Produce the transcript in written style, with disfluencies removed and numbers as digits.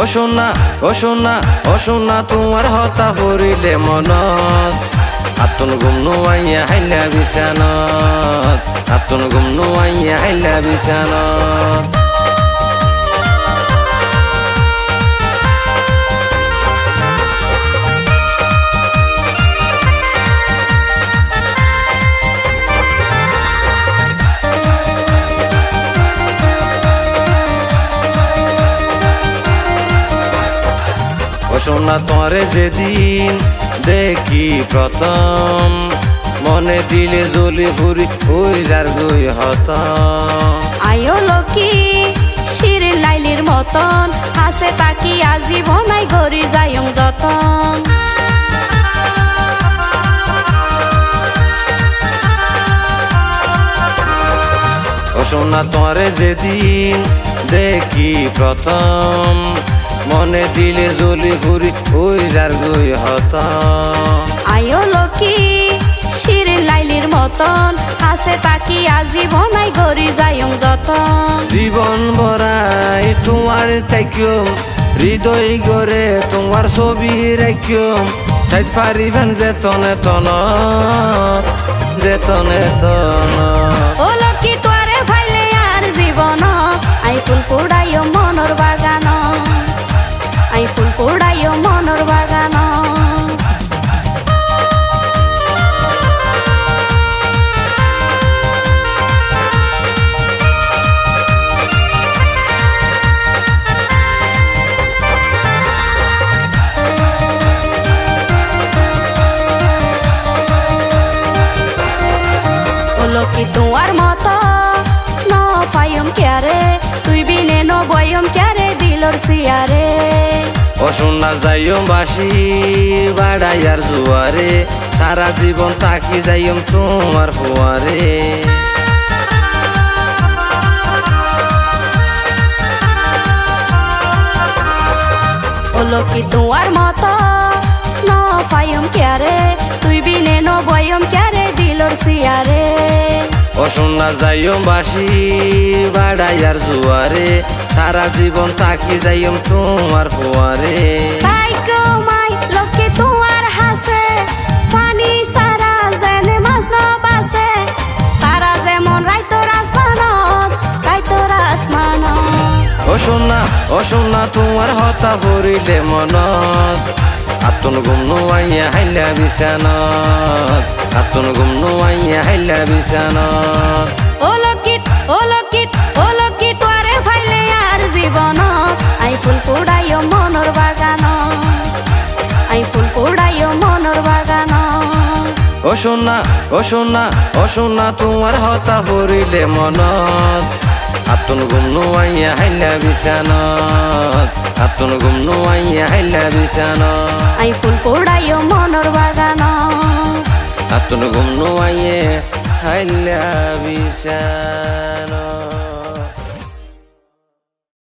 ও সোনা তোমার হতা ফুরিলে মনত আতুন গুম নুয়াইয়া হাইলা বিছানত আতুন গুম নুয়াইয়া হাইলা বিছানত ও সোনা তোরে যেদিন দেখি প্রথম মনে দিলে জ্বলি ফুরি ওই যার গুই হতম আয়ো লকি শিরিন লাইলির মতন হাসে তাকি আজীবনাই গরি যায়ং যতন ও সোনা তোরে যেদিন দেখি প্রথম মনে দিলে জ্বলি ফুরি ওই যার গুই হতম আয়ো লকি শিরিন লাইলির মতন হাসে তাকি আজীবনাই গরি যায়ং যতন জীবন ভরাই তোমার তাইকিম হৃদয় গড়ে তোমার ছবি রাখিম সাইড ফারিবেন যেতনে তনত ও লকি তোরে ভাইলে আর জীবন আই ফুল ফুড়াইও মনর বাগান আই ফুল ফুড়াইও মনর বাগান লকি তোমার মত ন পাইম ক্যারে তুই বিনে ন বয়ম ক্যারে দিলর সিয়ারে ও সোনা যাইম বাসি বাড়াইয়ার জুয়ারে সারা জীবন তাকি যাইম তোমার ফুয়ারে ও লকি তোমার মত ন পাইম ক্যারে তুই বিনে ন বয়ম ক্যারে দিলর সিয়ারে ও সোনা যাইম বাসি বাড়াইয়ার জুয়ারে সারা জীবন তাকি যাইম তোমার ফুয়ারে তাই কমাই লকি তোমার হাসে পানি সারা জেনে মাছ ন বাসে তারা যেমন রাইতর আসমানত ও সোনা তোমার হতা ফুরিলে মনত আতুন গুম নুয়াইয়া হাইলা বিছানত আতুন গুম নুয়াইয়া হাইলা বিছানত ও লকি তোরে ফাইলে আর জীবন আই ফুল ফুড়াইও মনর বাগান আই ফুল ফুড়াইও মনর বাগান ও সোনা তোমার হতা ফুরিলে মনত আতুন গুম নুয়াইয়া হাইলা বিছানত আতুন গুম নুয়াইয়া হাইলা বিছানত আই ফুল ফুড়াইও মনর বাগান আতুন গুম নুয়াইয়া হাইলা বিছানত